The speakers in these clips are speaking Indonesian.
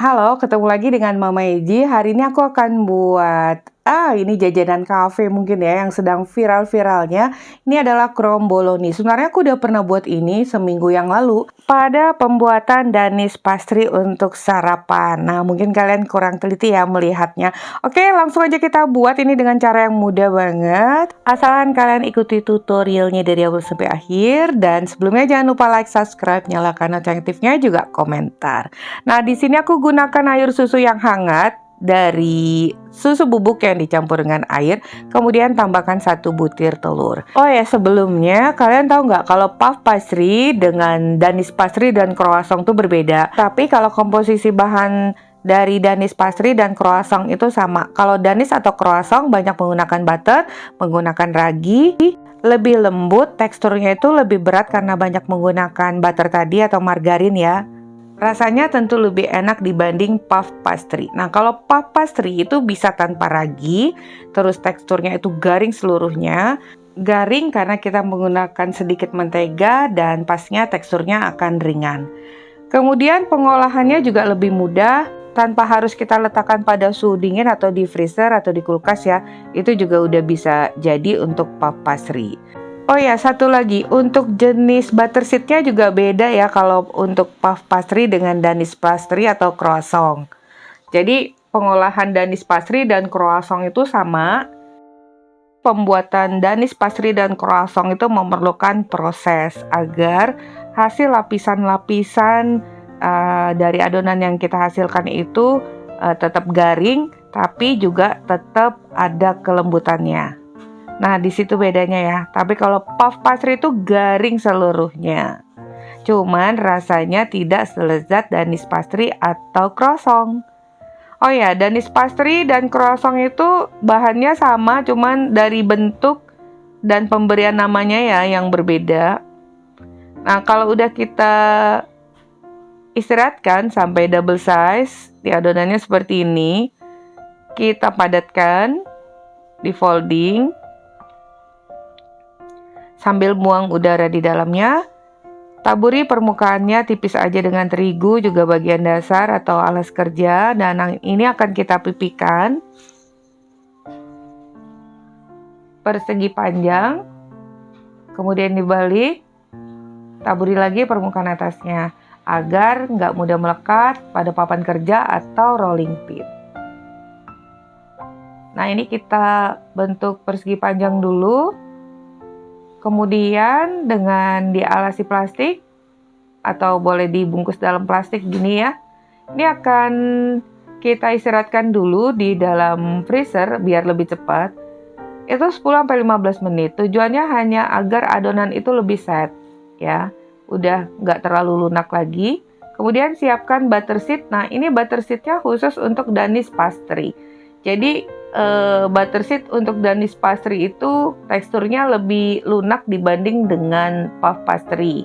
Halo, ketemu lagi dengan Mama Eji. Hari ini aku akan buat, ini jajanan kafe mungkin ya, yang sedang viral-viralnya. Ini adalah kromboloni. Sebenarnya aku udah pernah buat ini seminggu yang lalu pada pembuatan danis pastry untuk sarapan. Nah, mungkin kalian kurang teliti ya melihatnya. Oke, langsung aja kita buat ini dengan cara yang mudah banget. Asalkan kalian ikuti tutorialnya dari awal sampai akhir. Dan sebelumnya jangan lupa like, subscribe, nyalakan notifikasinya juga komentar. Nah, di sini aku gunakan air susu yang hangat dari susu bubuk yang dicampur dengan air, kemudian tambahkan 1 butir telur. Oh ya, sebelumnya kalian tahu nggak kalau puff pastry dengan danis pastry dan croissant itu berbeda. Tapi kalau komposisi bahan dari danis pastry dan croissant itu sama. Kalau danis atau croissant banyak menggunakan butter, menggunakan ragi, lebih lembut, teksturnya itu lebih berat karena banyak menggunakan butter tadi atau margarin ya. Rasanya tentu lebih enak dibanding puff pastry. Nah, kalau puff pastry itu bisa tanpa ragi, terus teksturnya itu garing seluruhnya. Garing karena kita menggunakan sedikit mentega dan pastinya teksturnya akan ringan. Kemudian pengolahannya juga lebih mudah, tanpa harus kita letakkan pada suhu dingin atau di freezer atau di kulkas ya. Itu juga udah bisa jadi untuk puff pastry. Oh ya, satu lagi, untuk jenis butterseednya juga beda ya kalau untuk puff pastry dengan danis pastry atau croissant. Jadi pengolahan danis pastry dan croissant itu sama. Pembuatan danis pastry dan croissant itu memerlukan proses agar hasil lapisan-lapisan dari adonan yang kita hasilkan itu tetap garing, tapi juga tetap ada kelembutannya. Nah, di situ bedanya ya. Tapi kalau puff pastry itu garing seluruhnya. Cuman rasanya tidak selezat danis pastry atau croissant. Oh ya, danis pastry dan croissant itu bahannya sama, cuman dari bentuk dan pemberian namanya ya yang berbeda. Nah, kalau udah kita istirahatkan sampai double size, di adonannya seperti ini, kita padatkan, di folding, sambil buang udara di dalamnya. Taburi permukaannya tipis aja dengan terigu, juga bagian dasar atau alas kerja. Dan ini akan kita pipihkan persegi panjang. Kemudian dibalik, taburi lagi permukaan atasnya agar nggak mudah melekat pada papan kerja atau rolling pin. Nah, ini kita bentuk persegi panjang dulu. Kemudian dengan dialasi plastik atau boleh dibungkus dalam plastik gini ya. Ini akan kita istirahatkan dulu di dalam freezer biar lebih cepat. Itu 10-15 menit. Tujuannya hanya agar adonan itu lebih set ya. Udah nggak terlalu lunak lagi. Kemudian siapkan butterseed. Nah, ini butterseednya khusus untuk danis pastry. Jadi butterseed untuk danis pastry itu teksturnya lebih lunak dibanding dengan puff pastry.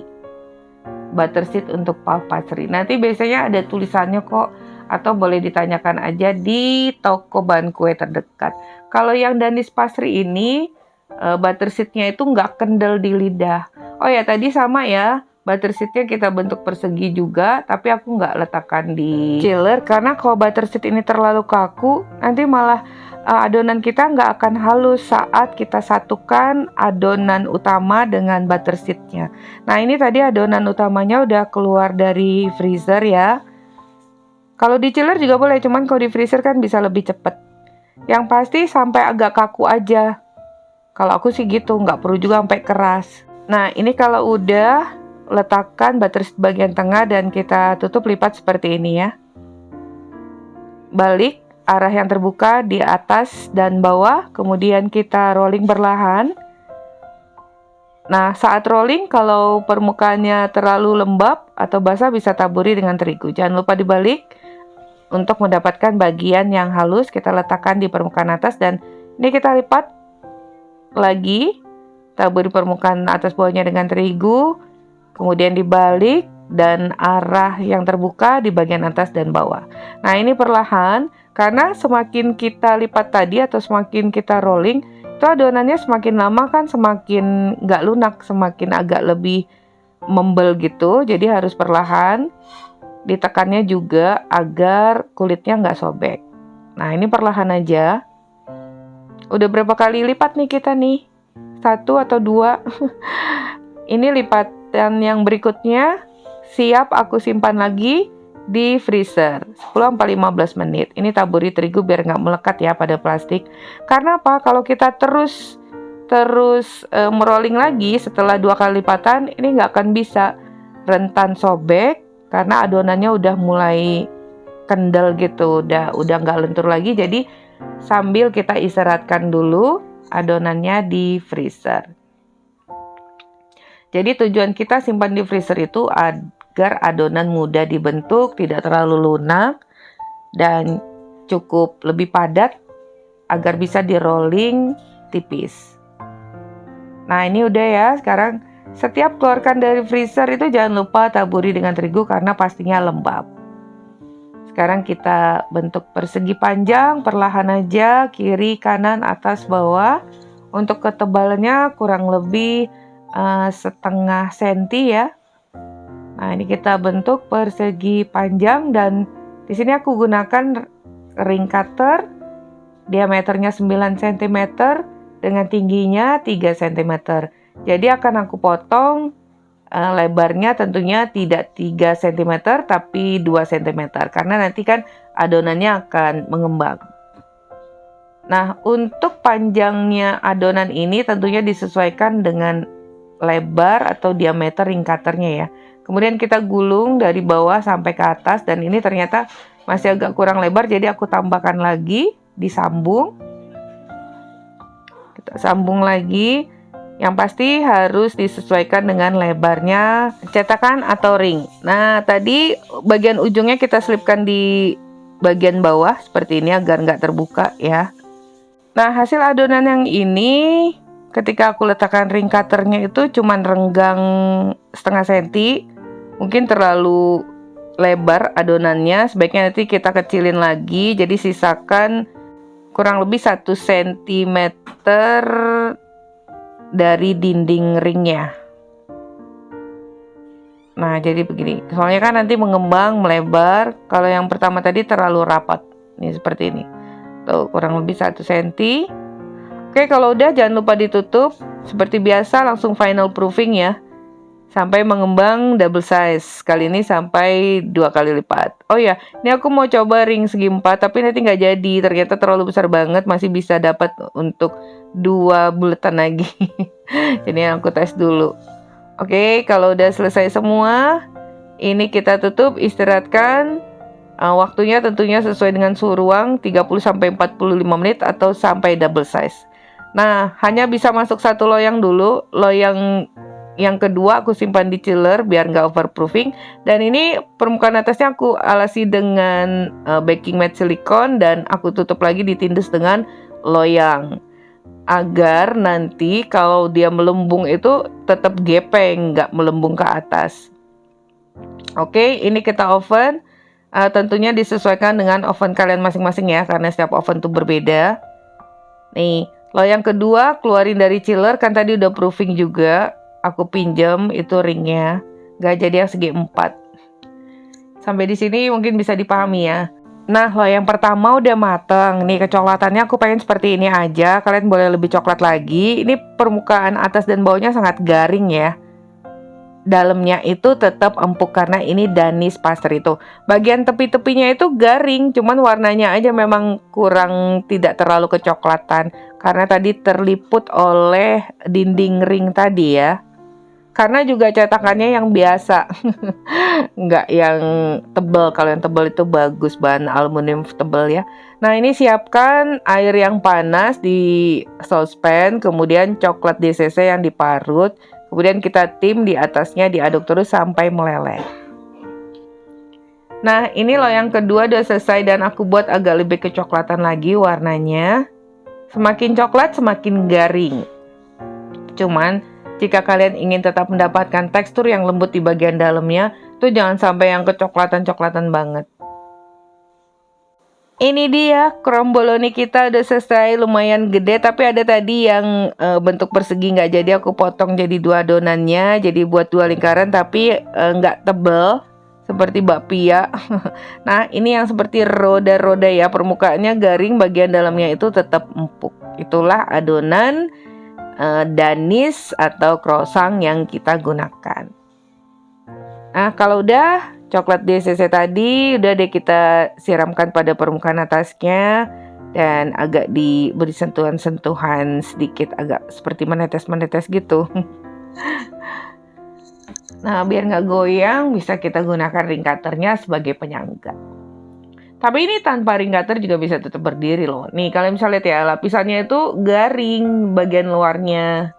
Butterseed untuk puff pastry. Nanti biasanya ada tulisannya kok, atau boleh ditanyakan aja di toko bahan kue terdekat. Kalau yang danis pastry ini butterseednya itu nggak kendal di lidah. Oh ya, tadi sama ya. Butterseednya kita bentuk persegi juga, tapi aku nggak letakkan di chiller karena kalau butterseed ini terlalu kaku, nanti malah adonan kita nggak akan halus saat kita satukan adonan utama dengan butterseednya. Nah, ini tadi adonan utamanya udah keluar dari freezer ya. Kalau di chiller juga boleh, cuman kalau di freezer kan bisa lebih cepat. Yang pasti sampai agak kaku aja. Kalau aku sih gitu, nggak perlu juga sampai keras. Nah, ini kalau udah, letakkan butterseed bagian tengah dan kita tutup lipat seperti ini ya. Balik arah yang terbuka di atas dan bawah, kemudian kita rolling perlahan. Nah, saat rolling kalau permukaannya terlalu lembab atau basah bisa taburi dengan terigu. Jangan lupa dibalik untuk mendapatkan bagian yang halus. Kita letakkan di permukaan atas dan ini kita lipat lagi, taburi permukaan atas bawahnya dengan terigu. Kemudian dibalik dan arah yang terbuka di bagian atas dan bawah. Nah, ini perlahan karena semakin kita lipat tadi atau semakin kita rolling, itu adonannya semakin lama kan semakin nggak lunak, semakin agak lebih membel gitu. Jadi harus perlahan. ditekannya juga agar kulitnya nggak sobek. Nah, ini perlahan aja. Udah berapa kali lipat nih kita nih? 1 atau 2? Ini lipatan yang berikutnya siap aku simpan lagi di freezer 10-15 menit. Ini taburi terigu biar nggak melekat ya pada plastik. Karena apa? Kalau kita terus merolling lagi setelah 2 kali lipatan, ini nggak akan bisa, rentan sobek karena adonannya udah mulai kendel gitu, udah nggak lentur lagi. Jadi sambil kita istirahatkan dulu adonannya di freezer. Jadi tujuan kita simpan di freezer itu agar adonan mudah dibentuk, tidak terlalu lunak, dan cukup lebih padat agar bisa di rolling tipis. Nah, ini udah ya. Sekarang setiap keluarkan dari freezer itu jangan lupa taburi dengan terigu karena pastinya lembab. Sekarang kita bentuk persegi panjang, perlahan aja, kiri, kanan, atas, bawah. Untuk ketebalannya kurang lebih setengah senti ya. Nah, ini kita bentuk persegi panjang dan di sini aku gunakan ring cutter, diameternya 9 cm dengan tingginya 3 cm. Jadi akan aku potong lebarnya tentunya tidak 3 cm tapi 2 cm karena nanti kan adonannya akan mengembang. Nah, untuk panjangnya adonan ini tentunya disesuaikan dengan lebar atau diameter ring cutternya ya. Kemudian kita gulung dari bawah sampai ke atas dan ini ternyata masih agak kurang lebar, jadi aku tambahkan lagi, disambung. Kita sambung lagi. Yang pasti harus disesuaikan dengan lebarnya cetakan atau ring. Nah, tadi bagian ujungnya kita selipkan di bagian bawah seperti ini agar nggak terbuka ya. Nah, hasil adonan yang ini ketika aku letakkan ring cutternya itu cuman renggang setengah senti. Mungkin terlalu lebar adonannya, sebaiknya nanti kita kecilin lagi. Jadi sisakan kurang lebih 1 cm dari dinding ringnya. Nah, jadi begini. Soalnya kan nanti mengembang, melebar. Kalau yang pertama tadi terlalu rapat. Nih seperti ini. Tuh, kurang lebih 1 cm. Oke, kalau udah jangan lupa ditutup. Seperti biasa langsung final proofing ya. Sampai mengembang double size. Kali ini sampai 2 kali lipat. Oh ya, ini aku mau coba ring segi 4 tapi nanti nggak jadi. Ternyata terlalu besar banget. Masih bisa dapat untuk 2 bulatan lagi. Jadi aku tes dulu. Oke, kalau udah selesai semua, ini kita tutup, istirahatkan. Waktunya tentunya sesuai dengan suhu ruang 30-45 menit atau sampai double size. Nah, hanya bisa masuk 1 loyang dulu. Loyang yang kedua aku simpan di chiller biar nggak overproofing. Dan ini permukaan atasnya aku alasi dengan baking matte silikon dan aku tutup lagi ditindus dengan loyang. Agar nanti kalau dia melembung itu tetap gepeng, nggak melembung ke atas. Oke, ini kita oven. Tentunya disesuaikan dengan oven kalian masing-masing ya, karena setiap oven tuh berbeda. Nih, loyang kedua keluarin dari chiller, kan tadi udah proofing juga. Aku pinjem itu ringnya, nggak jadi yang segi 4. Sampai di sini mungkin bisa dipahami ya. Nah, loyang pertama udah mateng. Nih, kecoklatannya aku pengen seperti ini aja. Kalian boleh lebih coklat lagi. Ini permukaan atas dan bawahnya sangat garing ya. Dalamnya itu tetap empuk karena ini Danish paster itu. Bagian tepi-tepinya itu garing, cuman warnanya aja memang kurang, tidak terlalu kecoklatan. Karena tadi terliput oleh dinding ring tadi ya. Karena juga cetakannya yang biasa, nggak yang tebal. Kalau yang tebal itu bagus, bahan aluminium tebal ya. Nah, ini siapkan air yang panas di saucepan, kemudian coklat DCC yang diparut, kemudian kita tim di atasnya, diaduk terus sampai meleleh. Nah, ini loyang kedua udah selesai dan aku buat agak lebih kecoklatan lagi warnanya. Semakin coklat semakin garing. Cuman jika kalian ingin tetap mendapatkan tekstur yang lembut di bagian dalamnya, tuh jangan sampai yang kecoklatan-coklatan banget. Ini dia kromboloni kita udah selesai, lumayan gede, tapi ada tadi yang bentuk persegi nggak jadi, aku potong jadi 2 adonannya, jadi buat 2 lingkaran tapi nggak tebel, seperti bakpia. Nah, ini yang seperti roda-roda ya, permukaannya garing, bagian dalamnya itu tetap empuk. Itulah adonan danis atau croissant yang kita gunakan. Nah, kalau udah coklat DCC tadi, udah deh kita siramkan pada permukaan atasnya dan agak diberi sentuhan-sentuhan sedikit, agak seperti menetes-menetes gitu. Nah, biar nggak goyang, bisa kita gunakan ring cutternya sebagai penyangga. Tapi ini tanpa ring cutter juga bisa tetap berdiri loh. Nih, kalian bisa lihat ya, lapisannya itu garing bagian luarnya.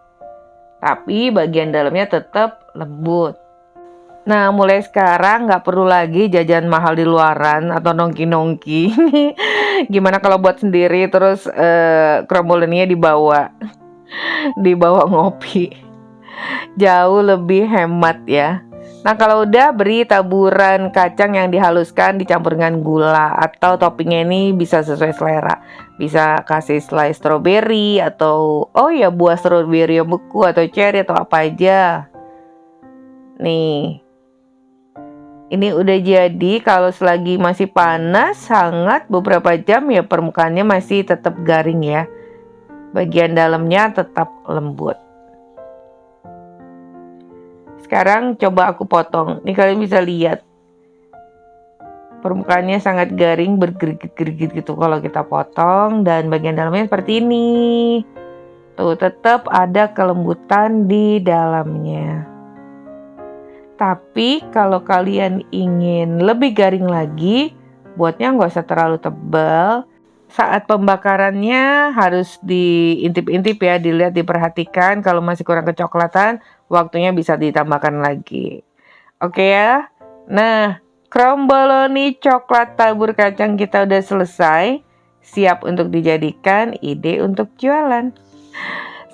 Tapi bagian dalamnya tetap lembut. Nah, mulai sekarang nggak perlu lagi jajan mahal di luaran atau nongki-nongki. Gimana kalau buat sendiri terus krombolennya dibawa ngopi. Jauh lebih hemat ya. Nah, kalau udah beri taburan kacang yang dihaluskan dicampur dengan gula, atau toppingnya ini bisa sesuai selera. Bisa kasih slice strawberry atau buah strawberry yang beku atau cherry atau apa aja. Nih. Ini udah jadi. Kalau selagi masih panas, hangat beberapa jam ya, permukaannya masih tetap garing ya. Bagian dalamnya tetap lembut. Sekarang coba aku potong. Nih kalian bisa lihat. Permukaannya sangat garing, bergerigit-gerigit gitu kalau kita potong. Dan bagian dalamnya seperti ini. Tuh, tetap ada kelembutan di dalamnya. Tapi kalau kalian ingin lebih garing lagi, buatnya nggak usah terlalu tebal. Saat pembakarannya harus diintip-intip ya, dilihat, diperhatikan. Kalau masih kurang kecoklatan, waktunya bisa ditambahkan lagi. Oke ya. Nah, kromboloni coklat tabur kacang kita udah selesai. Siap untuk dijadikan ide untuk jualan.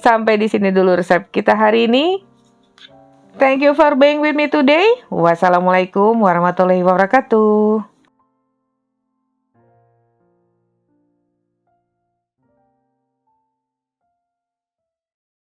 Sampai di sini dulu resep kita hari ini. Thank you for being with me today. Wassalamualaikum warahmatullahi wabarakatuh.